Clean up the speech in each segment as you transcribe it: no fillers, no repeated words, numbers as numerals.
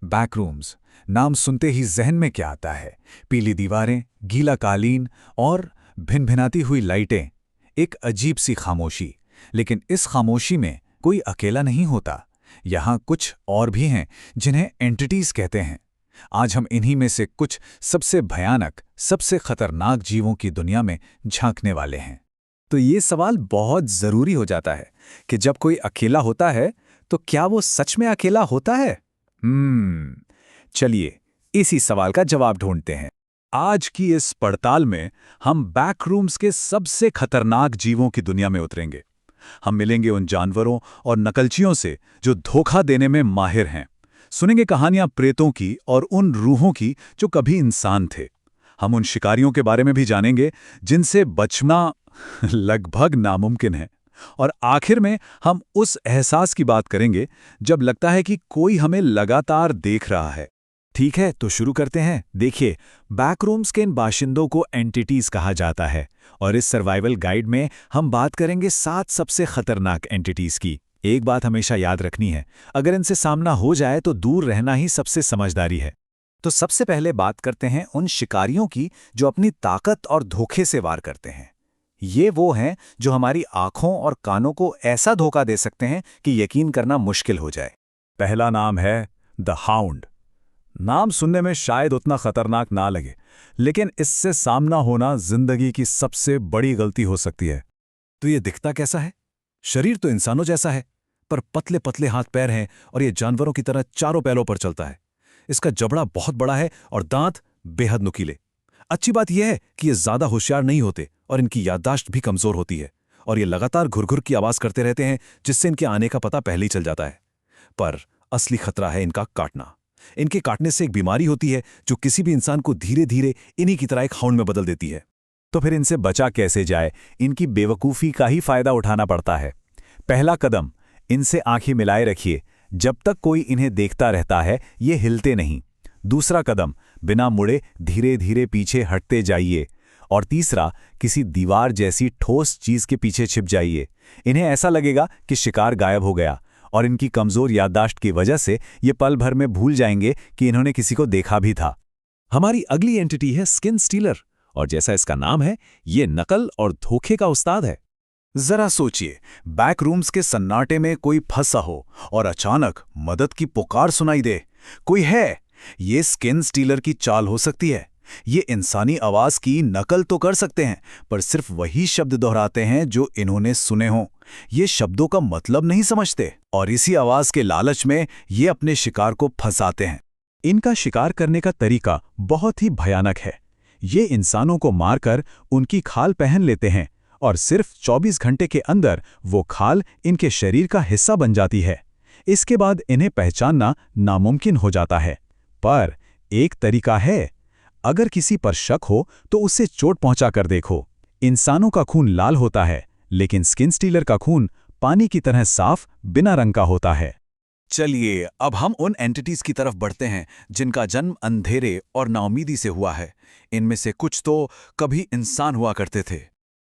बैकरूम्स। नाम सुनते ही जहन में क्या आता है? पीली दीवारें, गीला कालीन और भिनभिनाती हुई लाइटें। एक अजीब सी खामोशी। लेकिन इस खामोशी में कोई अकेला नहीं होता। यहाँ कुछ और भी हैं जिन्हें एंटिटीज कहते हैं। आज हम इन्हीं में से कुछ सबसे भयानक, सबसे खतरनाक जीवों की दुनिया में झांकने वाले हैं। तो ये सवाल बहुत जरूरी हो जाता है कि जब कोई अकेला होता है तो क्या वो सच में अकेला होता है? चलिए इसी सवाल का जवाब ढूंढते हैं। आज की इस पड़ताल में हम बैकरूम्स के सबसे खतरनाक जीवों की दुनिया में उतरेंगे। हम मिलेंगे उन जानवरों और नकलचियों से जो धोखा देने में माहिर हैं। सुनेंगे कहानियां प्रेतों की और उन रूहों की जो कभी इंसान थे। हम उन शिकारियों के बारे में भी जानेंगे जिनसे बचना लगभग नामुमकिन है। और आखिर में हम उस एहसास की बात करेंगे जब लगता है कि कोई हमें लगातार देख रहा है। ठीक है, तो शुरू करते हैं। देखिए, बैकरूम्स के इन बाशिंदों को एंटिटीज कहा जाता है और इस सर्वाइवल गाइड में हम बात करेंगे 7 सबसे खतरनाक एंटिटीज की। एक बात हमेशा याद रखनी है, अगर इनसे सामना हो जाए तो दूर रहना ही सबसे समझदारी है। तो सबसे पहले बात करते हैं उन शिकारियों की जो अपनी ताकत और धोखे से वार करते हैं। ये वो हैं जो हमारी आंखों और कानों को ऐसा धोखा दे सकते हैं कि यकीन करना मुश्किल हो जाए। पहला नाम है द हाउंड। नाम सुनने में शायद उतना खतरनाक ना लगे, लेकिन इससे सामना होना जिंदगी की सबसे बड़ी गलती हो सकती है। तो ये दिखता कैसा है? शरीर तो इंसानों जैसा है, पर पतले पतले हाथ पैर हैं और ये जानवरों की तरह चारों पैरों पर चलता है। इसका जबड़ा बहुत बड़ा है और दांत बेहद नुकीले। अच्छी बात यह है कि ये ज्यादा होशियार नहीं होते और इनकी याददाश्त भी कमजोर होती है और ये लगातार घुरघुर की आवाज करते रहते हैं, जिससे इनके आने का पता पहले ही चल जाता है। पर असली खतरा है इनका काटना। इनके काटने से एक बीमारी होती है जो किसी भी इंसान को धीरे धीरे इन्हीं की तरह एक हाउंड में बदल देती है। तो फिर इनसे बचा कैसे जाए? इनकी बेवकूफ़ी का ही फायदा उठाना पड़ता है। पहला कदम, इनसे आंखें मिलाए रखिए। जब तक कोई इन्हें देखता रहता है ये हिलते नहीं। दूसरा कदम, बिना मुड़े धीरे धीरे पीछे हटते जाइए। और तीसरा, किसी दीवार जैसी ठोस चीज के पीछे छिप जाइए। इन्हें ऐसा लगेगा कि शिकार गायब हो गया और इनकी कमजोर याददाश्त की वजह से ये पल भर में भूल जाएंगे कि इन्होंने किसी को देखा भी था। हमारी अगली एंटिटी है स्किन स्टीलर, और जैसा इसका नाम है, ये नकल और धोखे का उस्ताद है। जरा सोचिए, बैकरूम्स के सन्नाटे में कोई फंसा हो और अचानक मदद की पुकार सुनाई दे। कोई है? ये स्किन स्टीलर की चाल हो सकती है। ये इंसानी आवाज की नकल तो कर सकते हैं, पर सिर्फ वही शब्द दोहराते हैं जो इन्होंने सुने हों। ये शब्दों का मतलब नहीं समझते और इसी आवाज के लालच में ये अपने शिकार को फंसाते हैं। इनका शिकार करने का तरीका बहुत ही भयानक है। ये इंसानों को मारकर उनकी खाल पहन लेते हैं और सिर्फ 24 घंटे के अंदर वो खाल इनके शरीर का हिस्सा बन जाती है। इसके बाद इन्हें पहचानना नामुमकिन हो जाता है। पर एक तरीका है, अगर किसी पर शक हो तो उसे चोट पहुंचा कर देखो। इंसानों का खून लाल होता है, लेकिन स्किन स्टीलर का खून पानी की तरह साफ, बिना रंग का होता है। चलिए अब हम उन एंटिटीज की तरफ बढ़ते हैं जिनका जन्म अंधेरे और नाउमीदी से हुआ है। इनमें से कुछ तो कभी इंसान हुआ करते थे।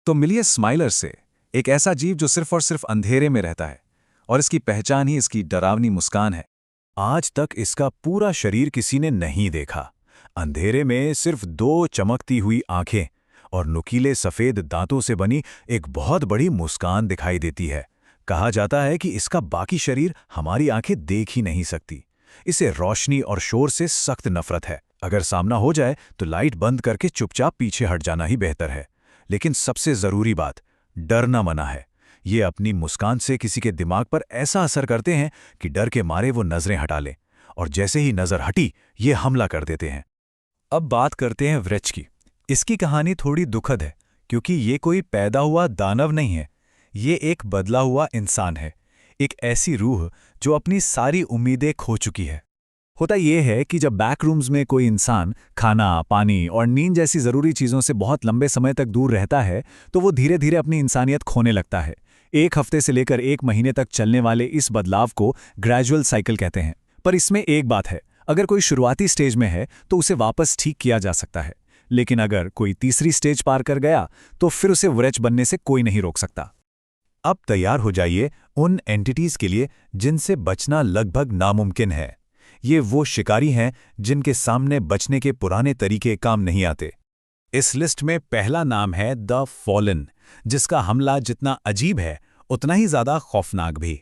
तो मिलिए स्माइलर से, एक ऐसा जीव जो सिर्फ और सिर्फ अंधेरे में रहता है और इसकी पहचान ही इसकी डरावनी मुस्कान है। आज तक इसका पूरा शरीर किसी ने नहीं देखा। अंधेरे में सिर्फ 2 चमकती हुई आंखें और नुकीले सफेद दांतों से बनी एक बहुत बड़ी मुस्कान दिखाई देती है। कहा जाता है कि इसका बाकी शरीर हमारी आंखें देख ही नहीं सकती। इसे रोशनी और शोर से सख्त नफरत है। अगर सामना हो जाए तो लाइट बंद करके चुपचाप पीछे हट जाना ही बेहतर है। लेकिन सबसे जरूरी बात, डरना मना है। ये अपनी मुस्कान से किसी के दिमाग पर ऐसा असर करते हैं कि डर के मारे वो नजरें हटा लें, और जैसे ही नजर हटी ये हमला कर देते हैं। अब बात करते हैं व्रेच की। इसकी कहानी थोड़ी दुखद है, क्योंकि ये कोई पैदा हुआ दानव नहीं है। ये एक बदला हुआ इंसान है, एक ऐसी रूह जो अपनी सारी उम्मीदें खो चुकी है। होता यह है कि जब बैकरूम्स में कोई इंसान खाना, पानी और नींद जैसी ज़रूरी चीज़ों से बहुत लंबे समय तक दूर रहता है, तो वो धीरे धीरे अपनी इंसानियत खोने लगता है। 1 हफ्ते से लेकर 1 महीने तक चलने वाले इस बदलाव को ग्रेजुअल साइकिल कहते हैं। पर इसमें एक बात है, अगर कोई शुरुआती स्टेज में है तो उसे वापस ठीक किया जा सकता है, लेकिन अगर कोई तीसरी स्टेज पार कर गया तो फिर उसे व्रेच बनने से कोई नहीं रोक सकता। अब तैयार हो जाइए उन एंटिटीज के लिए जिनसे बचना लगभग नामुमकिन है। ये वो शिकारी हैं जिनके सामने बचने के पुराने तरीके काम नहीं आते। इस लिस्ट में पहला नाम है द फॉलन, जिसका हमला जितना अजीब है उतना ही ज्यादा खौफनाक भी।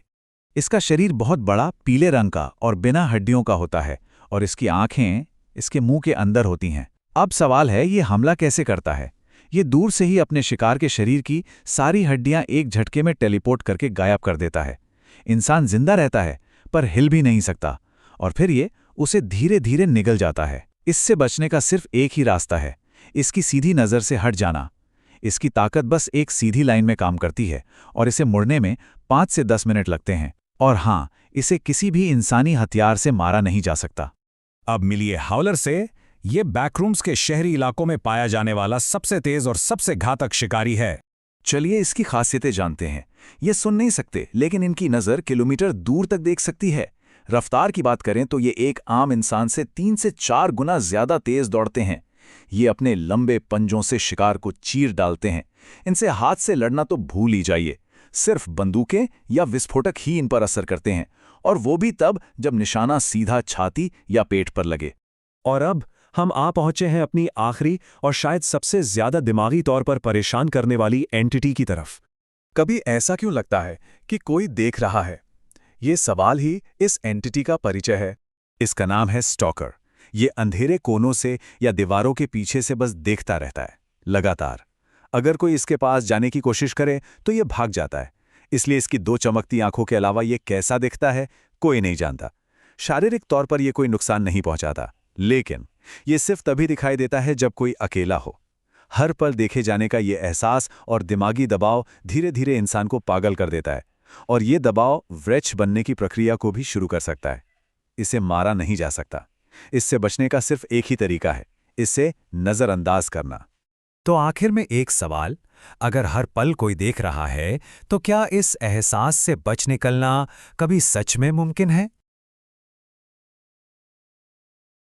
इसका शरीर बहुत बड़ा पीले रंग का और बिना हड्डियों का होता है और इसकी आंखें इसके मुंह के अंदर होती हैं। अब सवाल है, ये हमला कैसे करता है? ये दूर से ही अपने शिकार के शरीर की सारी हड्डियां एक झटके में टेलीपोर्ट करके गायब कर देता है। इंसान जिंदा रहता है पर हिल भी नहीं सकता और फिर ये उसे धीरे धीरे निगल जाता है। इससे बचने का सिर्फ एक ही रास्ता है, इसकी सीधी नज़र से हट जाना। इसकी ताकत बस एक सीधी लाइन में काम करती है और इसे मुड़ने में 5 से 10 मिनट लगते हैं। और हाँ, इसे किसी भी इंसानी हथियार से मारा नहीं जा सकता। अब मिलिए हाउलर से। ये बैकरूम्स के शहरी इलाकों में पाया जाने वाला सबसे तेज और सबसे घातक शिकारी है। चलिए इसकी खासियतें जानते हैं। ये सुन नहीं सकते, लेकिन इनकी नज़र किलोमीटर दूर तक देख सकती है। रफ्तार की बात करें तो ये एक आम इंसान से 3 से 4 गुना ज्यादा तेज दौड़ते हैं। ये अपने लंबे पंजों से शिकार को चीर डालते हैं। इनसे हाथ से लड़ना तो भूल ही जाइए, सिर्फ बंदूकें या विस्फोटक ही इन पर असर करते हैं, और वो भी तब जब निशाना सीधा छाती या पेट पर लगे। और अब हम आ पहुंचे हैं अपनी आखिरी और शायद सबसे ज्यादा दिमागी तौर पर परेशान करने वाली एंटिटी की तरफ। कभी ऐसा क्यों लगता है कि कोई देख रहा है? ये सवाल ही इस एंटिटी का परिचय है। इसका नाम है स्टॉकर। ये अंधेरे कोनों से या दीवारों के पीछे से बस देखता रहता है, लगातार। अगर कोई इसके पास जाने की कोशिश करे तो ये भाग जाता है। इसलिए इसकी 2 चमकती आंखों के अलावा ये कैसा दिखता है कोई नहीं जानता। शारीरिक तौर पर ये कोई नुकसान नहीं पहुंचाता, लेकिन ये सिर्फ तभी दिखाई देता है जब कोई अकेला हो। हर पल देखे जाने का ये एहसास और दिमागी दबाव धीरे धीरे इंसान को पागल कर देता है, और ये दबाव व्रेच बनने की प्रक्रिया को भी शुरू कर सकता है। इसे मारा नहीं जा सकता। इससे बचने का सिर्फ एक ही तरीका है, इसे नज़रअंदाज करना। तो आखिर में एक सवाल, अगर हर पल कोई देख रहा है तो क्या इस एहसास से बच निकलना कभी सच में मुमकिन है?